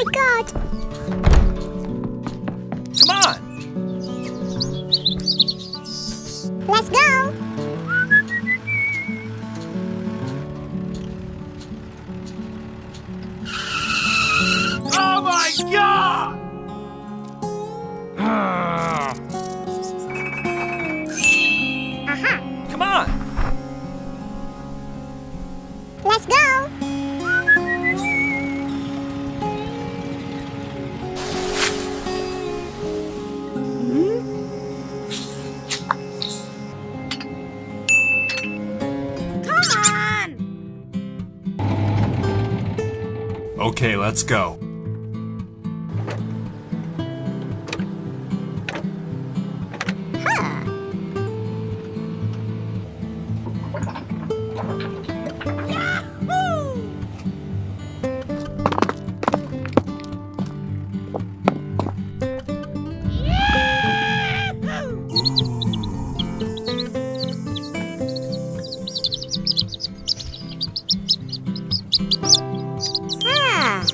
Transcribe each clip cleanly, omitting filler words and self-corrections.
my god! Come on! Let's go! Oh my god! Aha! Come on! Let's go! Come on! Okay, let's go. Huh. Ah.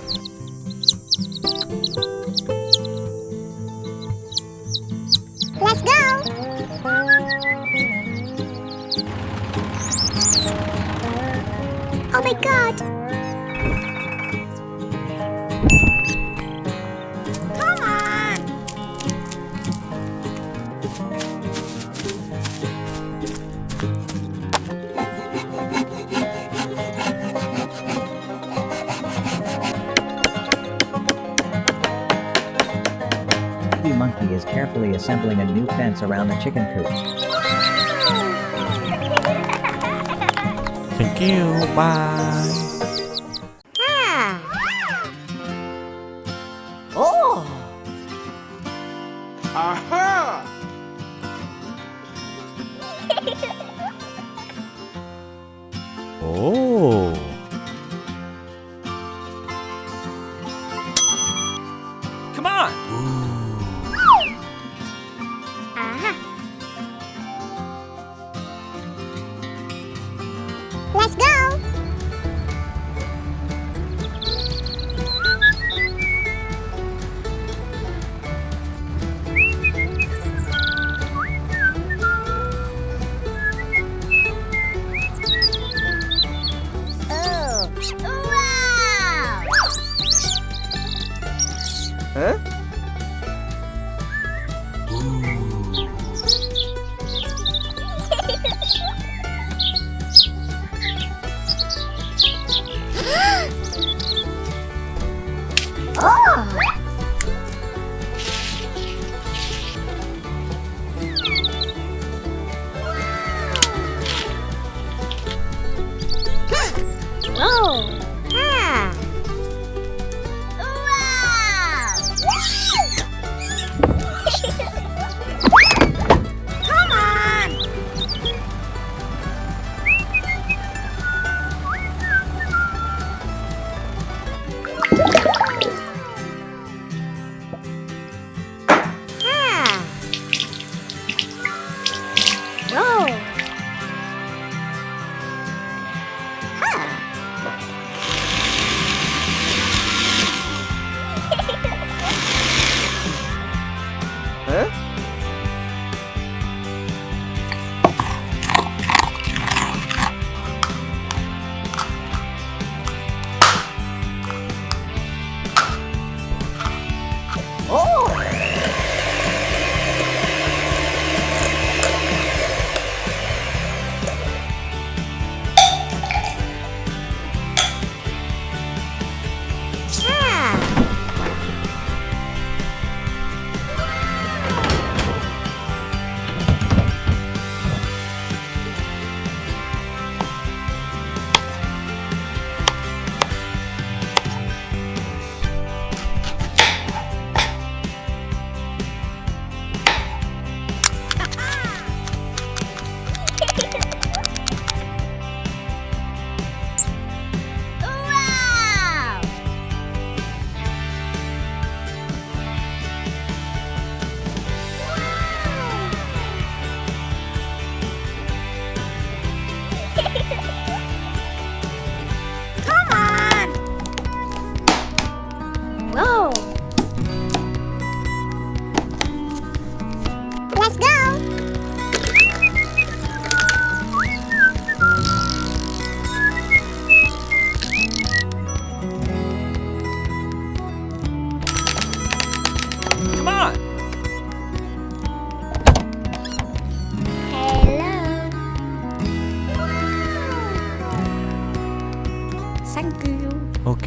Let's go! Oh my god! Come on! The monkey is carefully assembling a new fence around the chicken coop. Thank you. Bye. Ah. Oh! Aha! Oh. Come on! Aha. Let's go! Oh! Wow! Huh? Oh! Whoa! Ah! Wow! Come on! Ah! Whoa! Huh!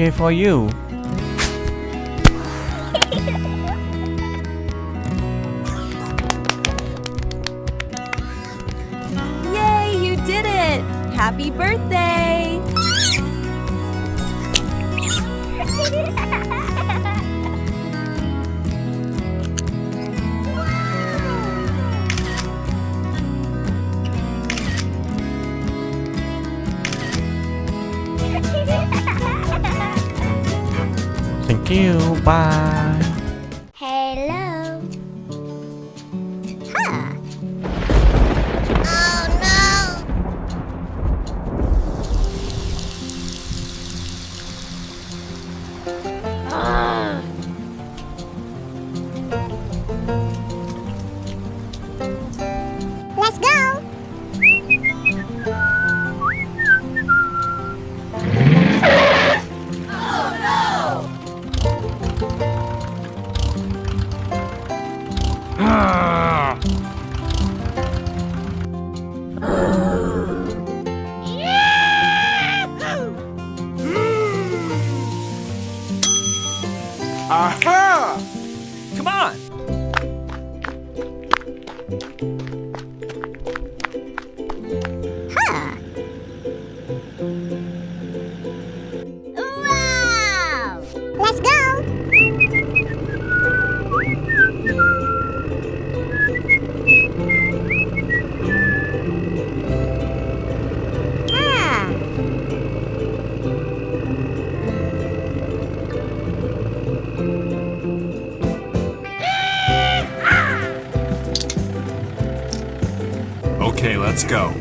okay for you. Yay, you did it! Happy birthday! Thank you. Bye. Hello. Huh. Oh no. Let's go. Aha! Come on! Huh. Wow. Let's go. Ah. Okay, let's go.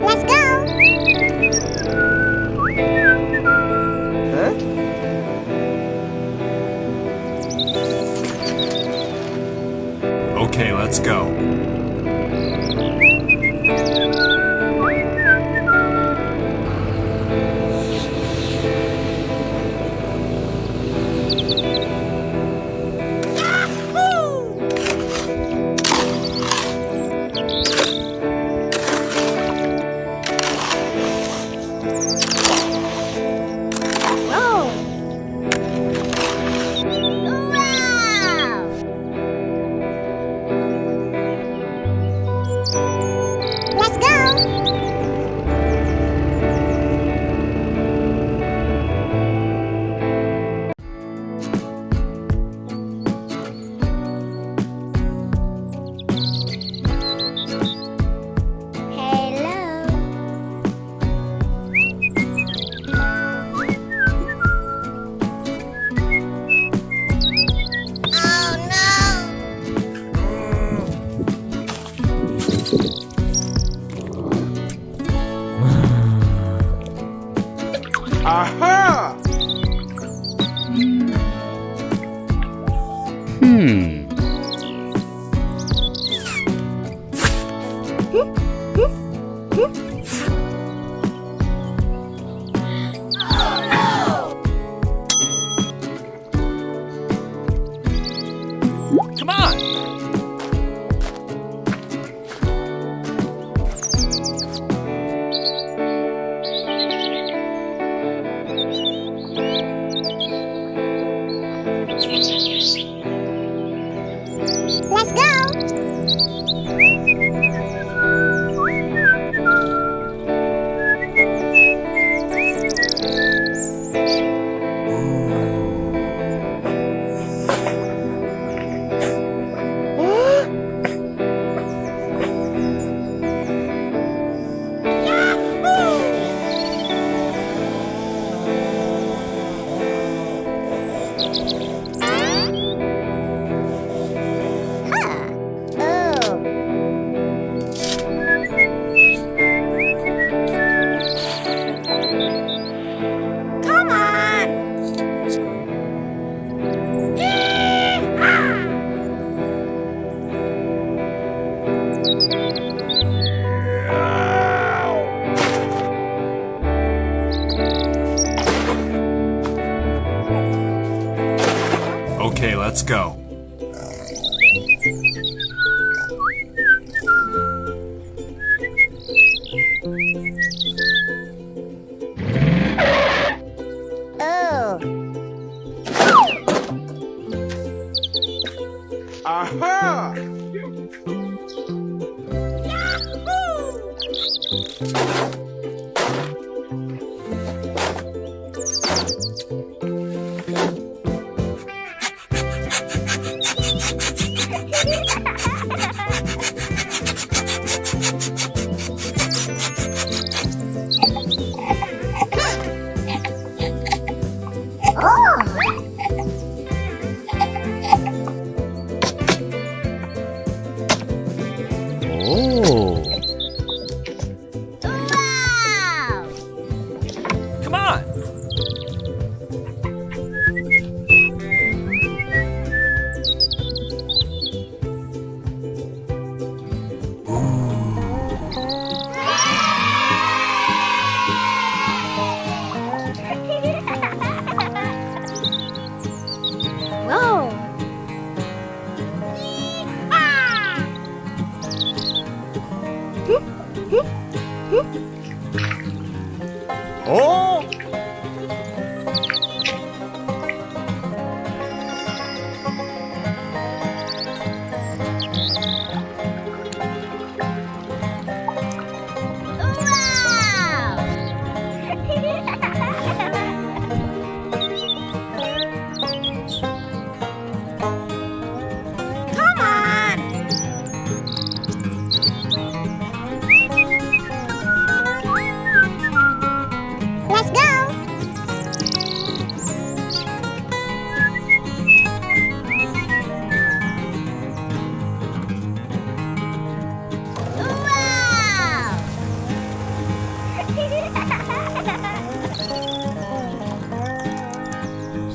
Let's go. Okay, let's go. Wow. Let's go. Hello. Oh no. Aha! Come on! Let's go. Come on! Yee-haw! Okay, let's go. Oh. Aha! Oh. Wow! Come on! Whoa! Oh! Come on! Let's go! Wow!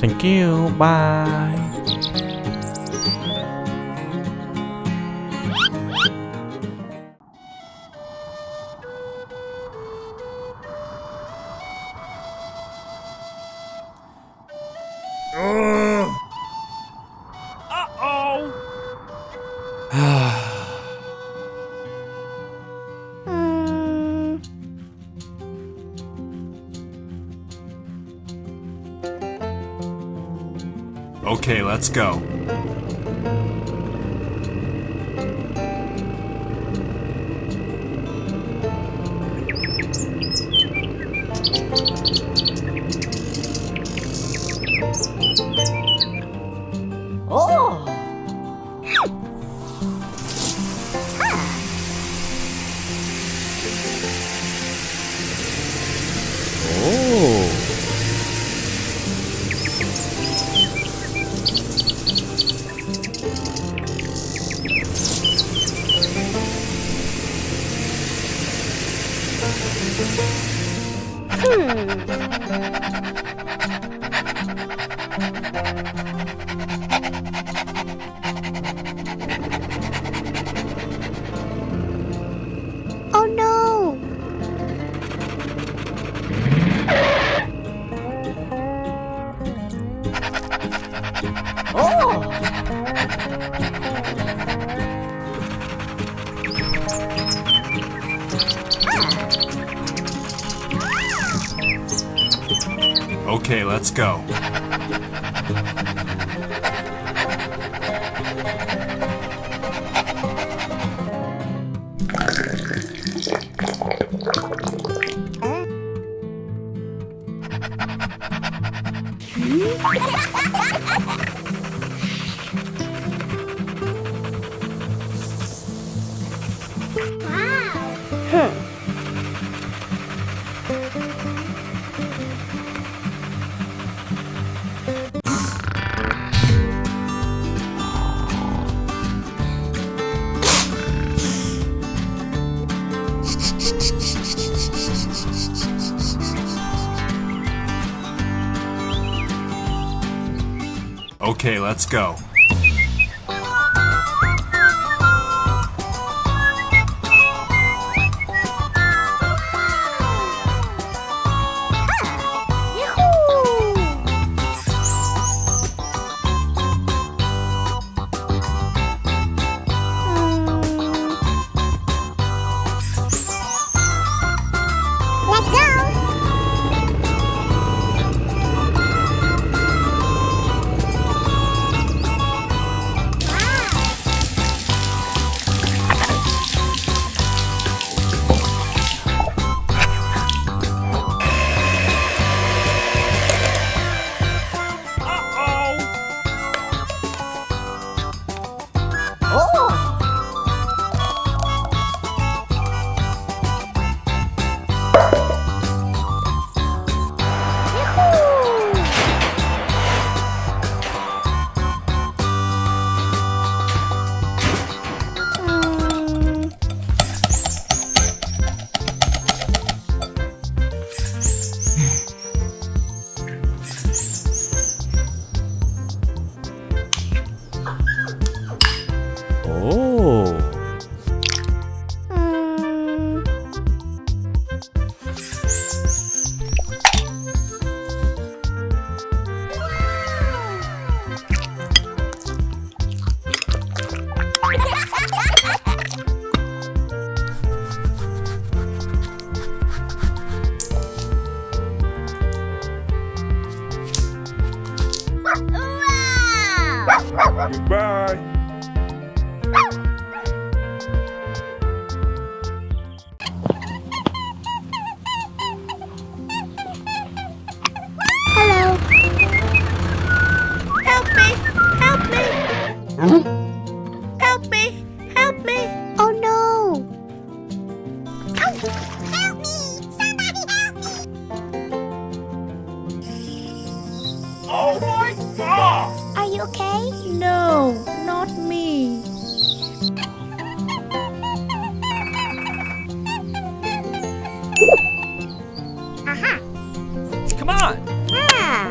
Thank you. Bye. Uh-oh! Hmm. Okay, let's go. Oh! Oh. Oh no! Okay, let's go. Okay, let's go. Yahoo! Bye. Hello. Help me! Help me! Help me! Help me! Oh no. Help me! Somebody help me! Oh my God! Are you okay? No, not me. Aha. Come on. Ah.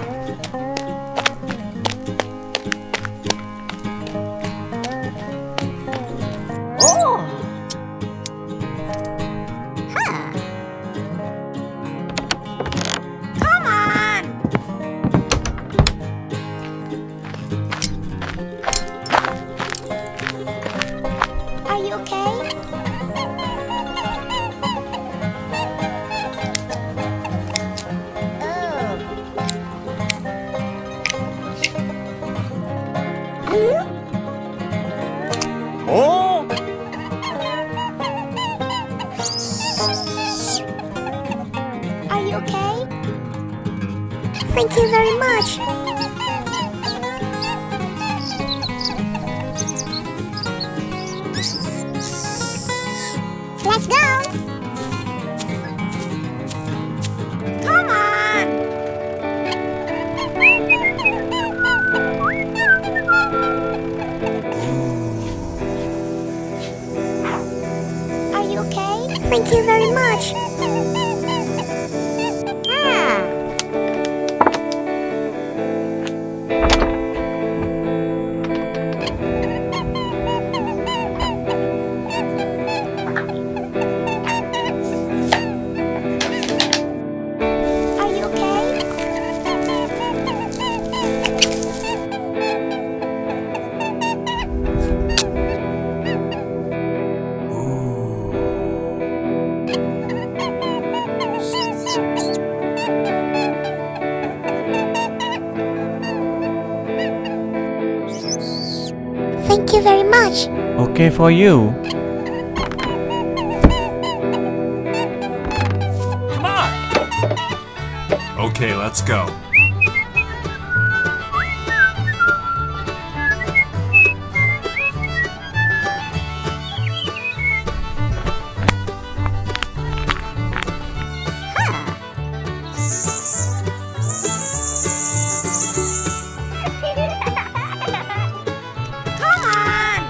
Oh. Huh. Come on! Are you okay? Oh. Are you okay? Thank you very much. Let's go. Come on! Are you okay? Thank you very much. Ah. Are you okay? Thank you very much. Okay for you. Come on. Okay, let's go. Come on!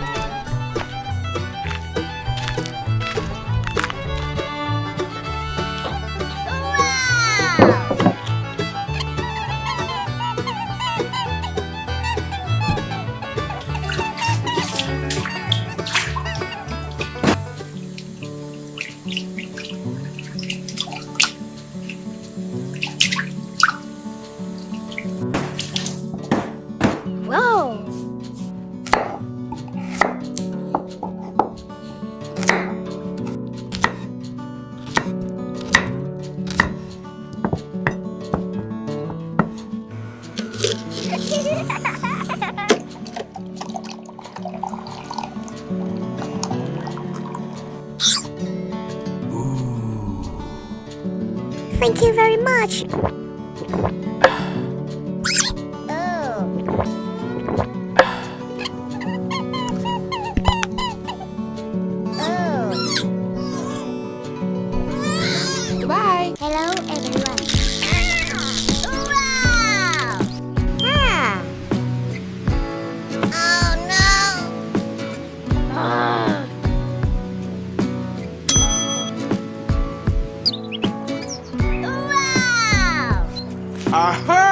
Wow! Whoa! Thank you very much. Oh. Goodbye! Hello, everyone. Wow! Ah. Oh no! Ah. Wow! Aha!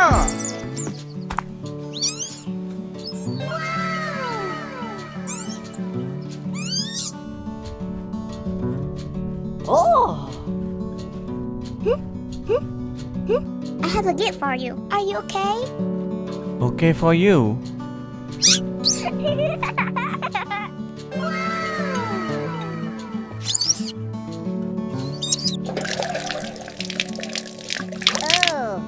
Oh! I have a gift for you. Are you okay? Okay for you. Oh.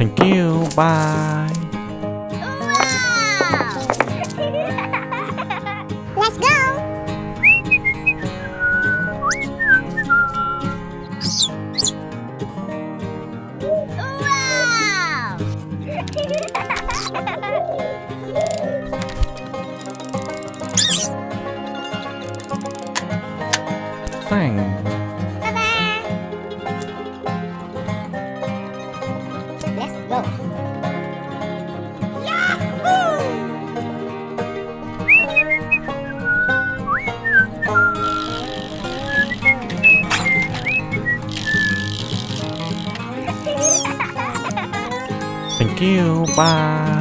Thank you. Bye. Wow! Let's go! Wow! Thanks. Ta-da! Let's go! Yahoo! Thank you. Bye.